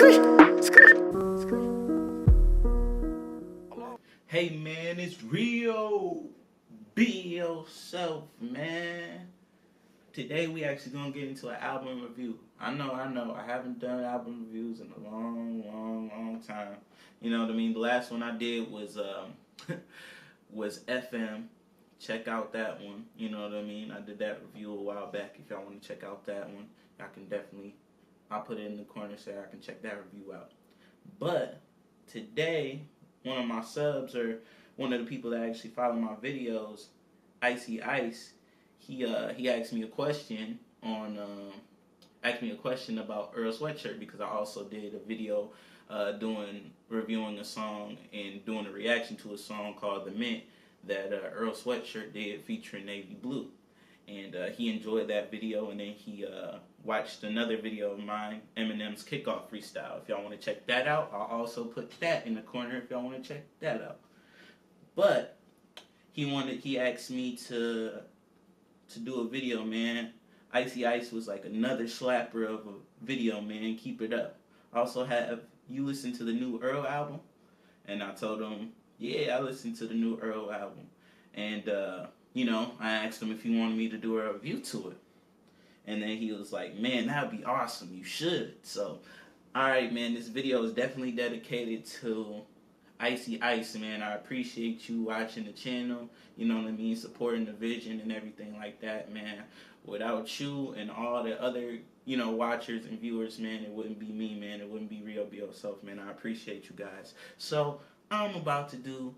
Hey man, it's RioBeYoSelf, man. Today we actually gonna get into an album review. I know. I haven't done album reviews in a long time. You know what I mean? The last one I did was was FM. Check out that one. You know what I mean? I did that review a while back. If y'all want to check out that one, y'all can definitely. I'll put it in the corner so I can check that review out. But today, one of my subs, or one of the people that actually follow my videos, Icy Ice, he asked me a question about Earl Sweatshirt, because I also did a video reviewing a song and doing a reaction to a song called The Mint that Earl Sweatshirt did featuring Navy Blue. And he enjoyed that video, and then he watched another video of mine, Eminem's Kickoff Freestyle. If y'all want to check that out, I'll also put that in the corner if y'all want to check that out. But he asked me to do a video, man. Icy Ice was like another slapper of a video, man. Keep it up. Also, have you listened to the new Earl album? And I told him, yeah, I listened to the new Earl album. And I asked him if he wanted me to do a review to it. And then he was like, man, that would be awesome. You should. So, alright, man, this video is definitely dedicated to Icy Ice, man. I appreciate you watching the channel, you know what I mean, supporting the vision and everything like that, man. Without you and all the other, watchers and viewers, man, it wouldn't be me, man. It wouldn't be RioBeYoSelf, man. I appreciate you guys. So, I'm about to do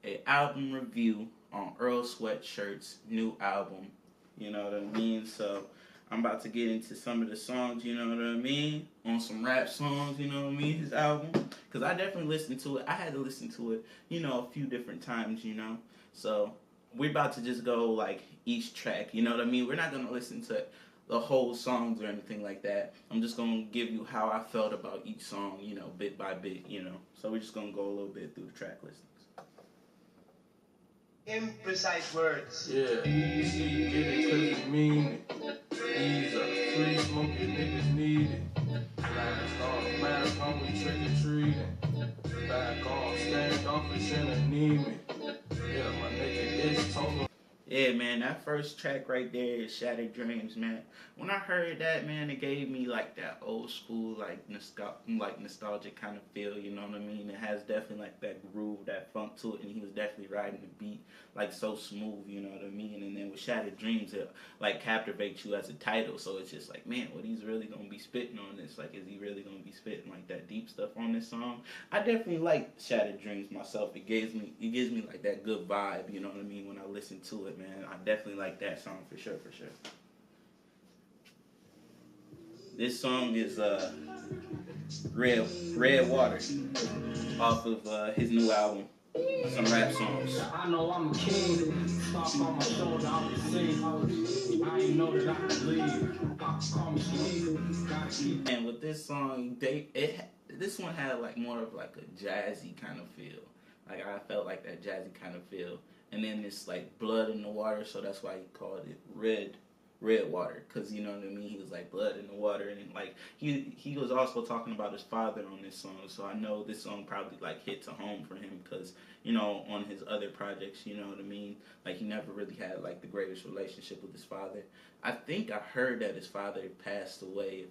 an album review on Earl Sweatshirt's new album, you know what I mean? So, I'm about to get into some of the songs, you know what I mean? On some rap songs, you know what I mean? His album. Because I definitely listened to it. I had to listen to it, a few different times, So, we're about to just go, like, each track, you know what I mean? We're not going to listen to the whole songs or anything like that. I'm just going to give you how I felt about each song, bit by bit, So, we're just going to go a little bit through the track listings. Imprecise words. Yeah, you see, you get it cause you mean it. These are the free smoking niggas need it. Last off, marathon, we trick or treating. Back off, stand off, it's in anemia. Yeah, my nigga is total. Yeah, man, that first track right there is Shattered Dreams, man. When I heard that, man, it gave me like that old school, like nostalgic kind of feel, you know what I mean? It has definitely like that groove, that funk to it, and he was definitely riding the beat like so smooth, you know what I mean? And then with Shattered Dreams, it like captivates you as a title, so it's just like, man, what he's really gonna be spitting on this? Like, is he really gonna be spitting like that deep stuff on this song? I definitely like Shattered Dreams myself. It gives me like that good vibe, you know what I mean, when I listen to it, man. I definitely like that song for sure. This song is Red Water off of his new album. Some rap songs. I know I'm a king. Stop on my shoulder, I'll be seen. I ain't know that I could leave. Call me Steve. And with this song, this one had like more of like a jazzy kind of feel. Like I felt like that jazzy kind of feel. And then it's like blood in the water, so that's why he called it red water, because you know what I mean, he was like blood in the water, and like he was also talking about his father on this song, so I know this song probably like hit to home for him, because on his other projects, you know what I mean, like he never really had like the greatest relationship with his father. I think I heard that his father passed away,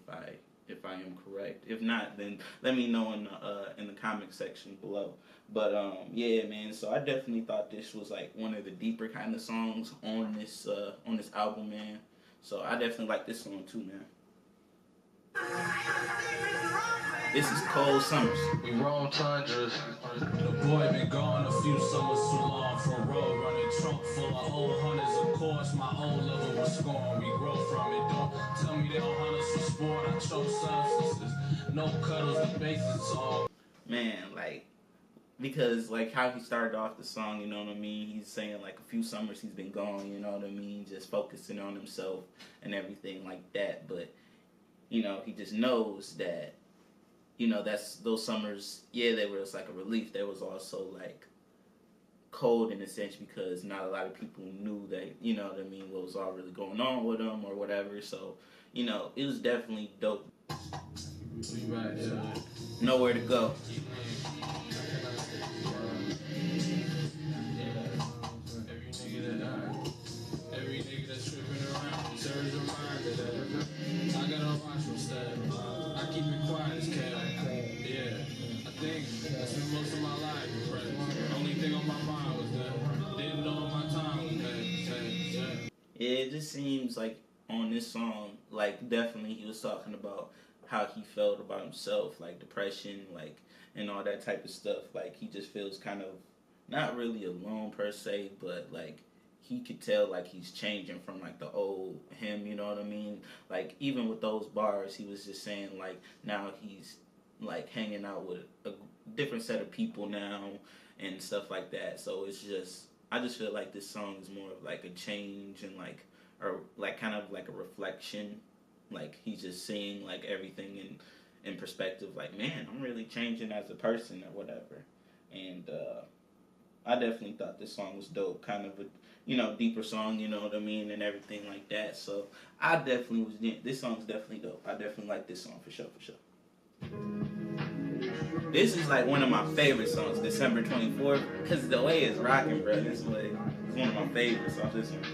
if I am correct. If not, then let me know in the comment section below. But yeah, man. So I definitely thought this was like one of the deeper kind of songs on this album, man. So I definitely like this song too, man. This is Cold Summers. We roam tundras. The boy been gone a few summers too long for a road running trunk full of old hunters. Of course, my old lover was scorned. We grow from it. Don't tell me they don't hunt us for sport. I choke substances. No cuddles, the basis all. Man, like, because like how he started off the song, you know what I mean? He's saying like a few summers he's been gone, you know what I mean? Just focusing on himself and everything like that. But, he just knows that, that's those summers, yeah, they were just like a relief. There was also like cold in a sense, because not a lot of people knew that, you know what I mean, what was all really going on with him or whatever. So, it was definitely dope. We back, yeah. Nowhere to Go. Every nigga that's tripping around serves a reminder that I gotta watch my step. I keep it quiet as cat. Yeah, I think I spent most of my life depressed. Only thing on my mind was that didn't know my time was that. Yeah, it just seems like on this song, like definitely he was talking about how he felt about himself, like depression, like and all that type of stuff. Like he just feels kind of not really alone per se, but like he could tell like he's changing from like the old him, you know what I mean? Like even with those bars, he was just saying like now he's like hanging out with a different set of people now and stuff like that. So it's just I just feel like this song is more of like a change and like or like kind of like a reflection. Like he's just seeing like everything in perspective. Like man, I'm really changing as a person or whatever. And I definitely thought this song was dope. Kind of a deeper song, you know what I mean, and everything like that. So I definitely was. This song's definitely dope. I definitely like this song for sure. This is like one of my favorite songs, December 24th, because the way it's rocking, bro. This way it's one of my favorites off this one.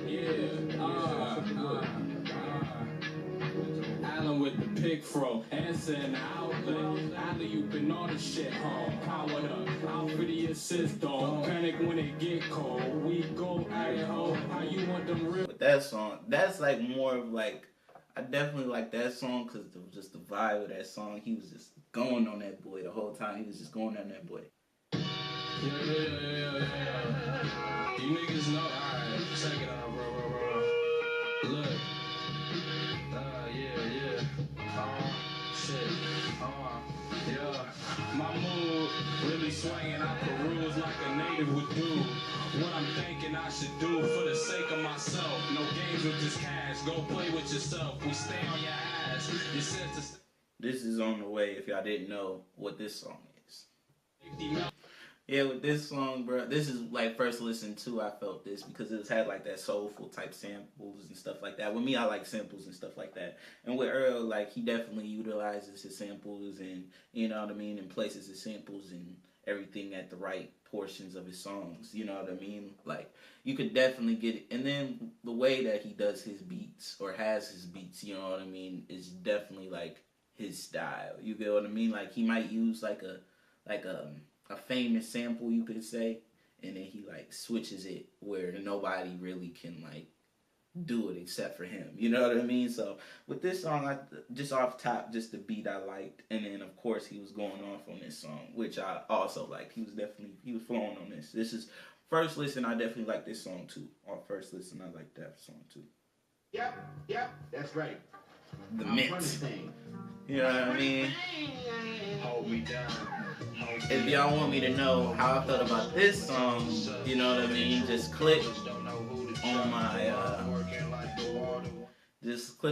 Allen with the pick fro, answer in the outlet. Allen, you been all the shit home. Powered up, out for the assist, don't panic when it get cold. We go at home, how you want them real? But that song, that's like more of like, I definitely like that song because just the vibe of that song. He was just going on that boy the whole time. He was just going on that boy. Yeah. You niggas know, alright, check it out, bro. Look. My mood really swinging, I peruse like a native would do. What I'm thinking I should do for the sake of myself. No games with this cash, go play with yourself. We stay on your ass. You said to... This is On the Way, if y'all didn't know what this song is. Yeah, with this song, bro, this is like first listen to, I felt this because it had like that soulful type samples and stuff like that. With me, I like samples and stuff like that. And with Earl, like he definitely utilizes his samples and, you know what I mean, and places his samples and everything at the right portions of his songs, you know what I mean? Like you could definitely get it. And then the way that he does his beats or has his beats, you know what I mean, is definitely like his style. You get what I mean? Like he might use like a famous sample, you could say, and then he like switches it where nobody really can like do it except for him. You know what I mean? So with this song, I just off top, just the beat I liked, and then of course he was going off on this song, which I also liked. He was flowing on this. This is first listen. I definitely like this song too. On first listen, I like that song too. Yep, that's right. The Mint. You know what I mean? Hold me down. If y'all want me to know how I felt about this song, you know what I mean, just click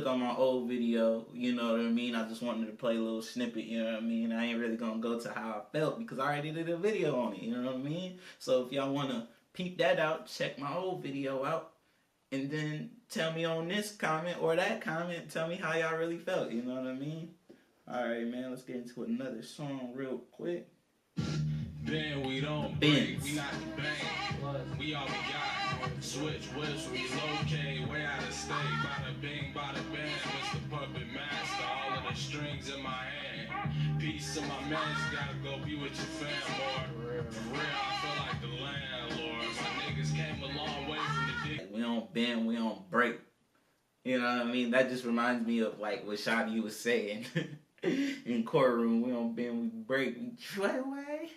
on my old video, you know what I mean. I just wanted to play a little snippet, you know what I mean. I ain't really gonna go to how I felt because I already did a video on it, you know what I mean. So if y'all wanna peep that out, check my old video out, and then tell me on this comment or that comment, tell me how y'all really felt, you know what I mean. Alright, man, let's get into another song real quick. Ben, we don't break, we not the bank. We all we got. Switch whips, we locate, way out of state. Bada bing, bada bang, Mr. Puppet Master. All of the strings in my hand. Peace to my mans, gotta go be with your fam, boy. For real, I feel like the landlord. My niggas came a long way from the dick. We don't bend, we don't break. You know what I mean? That just reminds me of like what Shadi was saying. In courtroom, we don't bend, we break, we try away.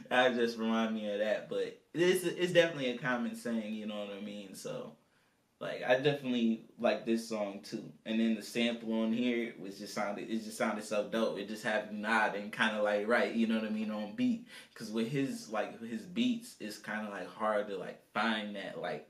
That just remind me of that, but it's definitely a common saying, you know what I mean? So, like, I definitely like this song too. And then the sample on here just sounded so dope. It just had me nodding, kind of like right, you know what I mean, on beat. Because with his beats, it's kind of like hard to like find that like,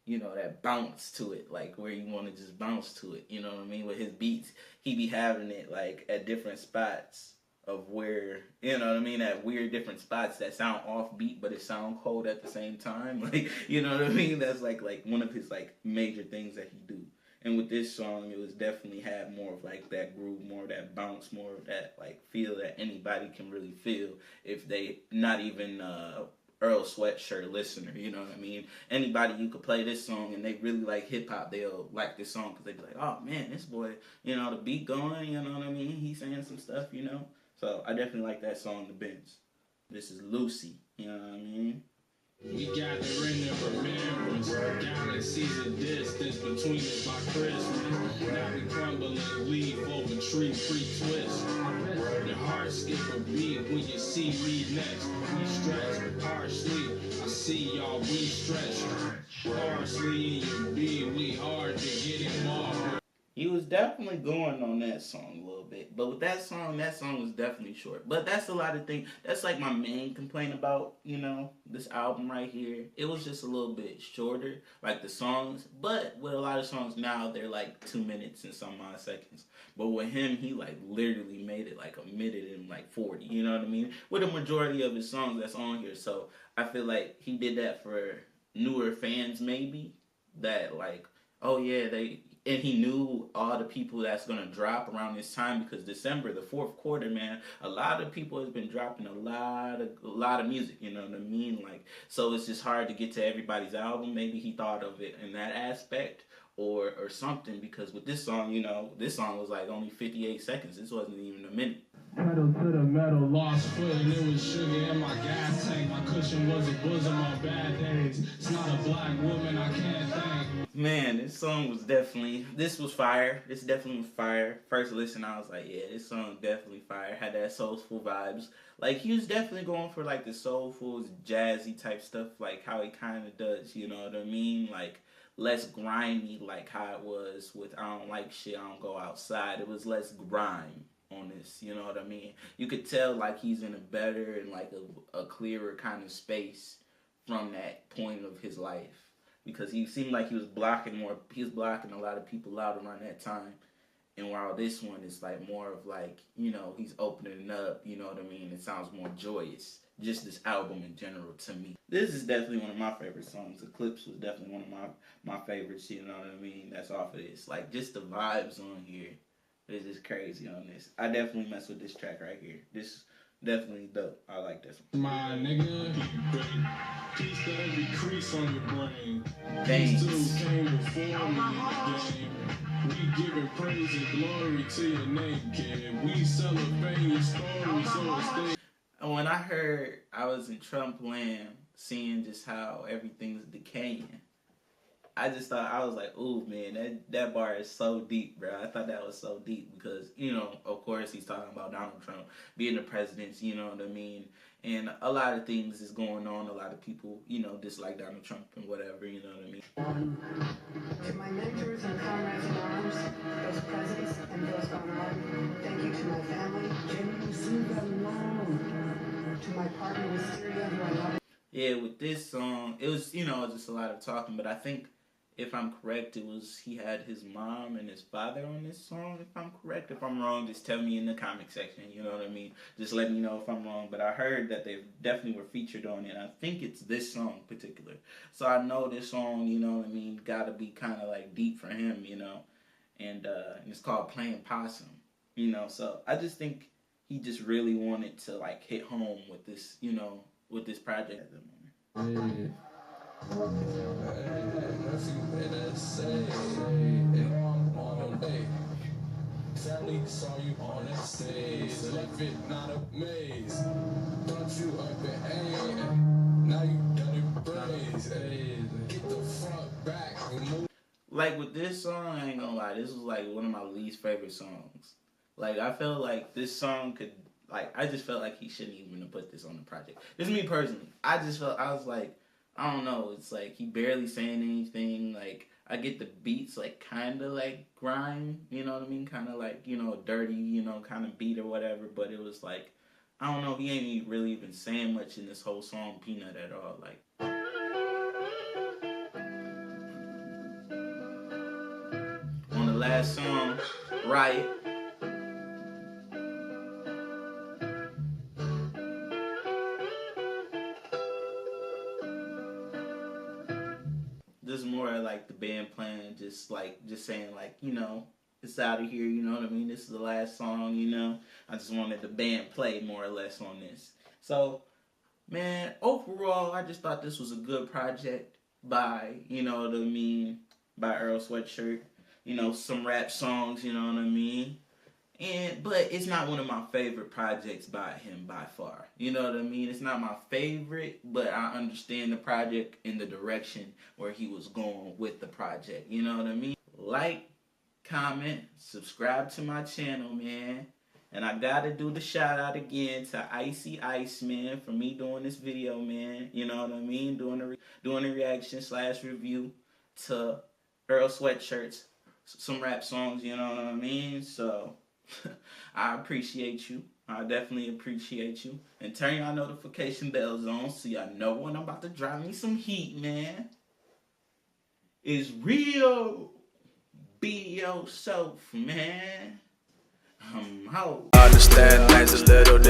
you know, that bounce to it, like where you want to just bounce to it, you know what I mean? With his beats, he be having it like at different spots of where, you know what I mean, at weird different spots that sound offbeat but it sound cold at the same time. Like, you know what I mean? That's like one of his like major things that he do. And with this song, it was definitely had more of like that groove, more of that bounce, more of that like feel that anybody can really feel if they not even Earl Sweatshirt listener, you know what I mean? Anybody you could play this song and they really like hip hop, they'll like this song because they be like, oh man, this boy, you know, the beat going, you know what I mean? He's saying some stuff, you know? So I definitely like that song, The Benz. This is Lucy, you know what I mean? We gather in the remembrance, galaxies of distance between us by Christmas. Now we crumble and leave over tree pre-twist. Your heart skip a beat when you see me next. We stretch harshly. I see y'all, we stretch harshly in your beat. We hard to get involved. He was definitely going on that song a little bit. But with that song was definitely short. But that's a lot of things. That's like my main complaint about, you know, this album right here. It was just a little bit shorter, like the songs. But with a lot of songs now, they're like 2 minutes and some odd seconds. But with him, he like literally made it like a minute and like 40, you know what I mean? With a majority of his songs that's on here. So I feel like he did that for newer fans maybe. That like, oh yeah, and he knew all the people that's going to drop around this time because December, the fourth quarter, man, a lot of people has been dropping a lot of music, you know what I mean? Like, so it's just hard to get to everybody's album. Maybe he thought of it in that aspect or something because with this song, you know, this song was like only 58 seconds. This wasn't even a minute. Pedal to the metal, lost foot, and it was sugar in my gas tank. My cushion was a bosom on bad days. It's not a black woman, I can't thank. Man, this was fire. This definitely was fire. First listen, I was like, yeah, this song definitely fire. Had that soulful vibes. Like, he was definitely going for, like, the soulful, jazzy type stuff, like how he kind of does, you know what I mean? Like, less grimy, like how it was with I Don't Like Shit, I Don't Go Outside. It was less grime on this, you know what I mean? You could tell, like, he's in a better and, like, a clearer kind of space from that point of his life. Because he seemed like he was blocking a lot of people out around that time. And while this one is like more of like, you know, he's opening up, you know what I mean? It sounds more joyous. Just this album in general to me. This is definitely one of my favorite songs. Eclipse was definitely one of my favorites, you know what I mean? That's off of this. Like, just the vibes on here is just crazy on this. I definitely mess with this track right here. This definitely dope. I like this one. My nigga, piece to every crease on your brain. Thanks. These two came before me. We giving praise and glory to your name, kid. We celebrating your story, so it's when I was in Trump land, seeing just how everything's decaying, I just thought, I was like, ooh, man, that bar is so deep, bro. I thought that was so deep because, you know, of course he's talking about Donald Trump being the president, you know what I mean? And a lot of things is going on. A lot of people, you know, dislike Donald Trump and whatever, you know what I mean? To my mentors and comrades in arms, those present and those gone on, thank you to my family. Can you sing that alone? To my partner Wisteria, who I love. Yeah, with this song, it was, you know, just a lot of talking, but I think if I'm correct, he had his mom and his father on this song, if I'm correct. If I'm wrong, just tell me in the comment section, you know what I mean? Just let me know if I'm wrong, but I heard that they definitely were featured on it. I think it's this song in particular. So I know this song, you know what I mean, gotta be kind of like deep for him, you know? And it's called Playing Possum, you know? So I just think he just really wanted to like hit home with this, you know, with this project at the moment. Sadly saw you on that stage, left it not a maze. Brought you up and now you done it praise. Get the fuck back and move. Like with this song, I ain't gonna lie, this was like one of my least favorite songs. Like I felt like this song could, like I just felt like he shouldn't even have put this on the project. This is me personally. I was like, I don't know, it's like he barely saying anything. Like I get the beats like kind of like grime, you know what I mean? Kind of like, you know, dirty, you know, kind of beat or whatever. But it was like, I don't know, he ain't really even saying much in this whole song, Peanut, at all. Like on the last song, Riot. Just more like the band playing, just just saying like, you know, it's out of here, you know what I mean? This is the last song, you know. I just wanted the band play more or less on this. So, man, overall, I just thought this was a good project by, you know what I mean, by Earl Sweatshirt. You know, some rap songs, you know what I mean? But it's not one of my favorite projects by him by far. You know what I mean? It's not my favorite, but I understand the project and the direction where he was going with the project. You know what I mean? Like, comment, subscribe to my channel, man. And I gotta do the shout out again to Icy Ice, man, for me doing this video, man. You know what I mean? Doing a reaction / review to Earl Sweatshirt's some rap songs, you know what I mean? So I appreciate you. I definitely appreciate you. And turn y'all notification bells on so y'all know when I'm about to drop me some heat, man. It's real. Be yourself, man. I'm out. I understand things is little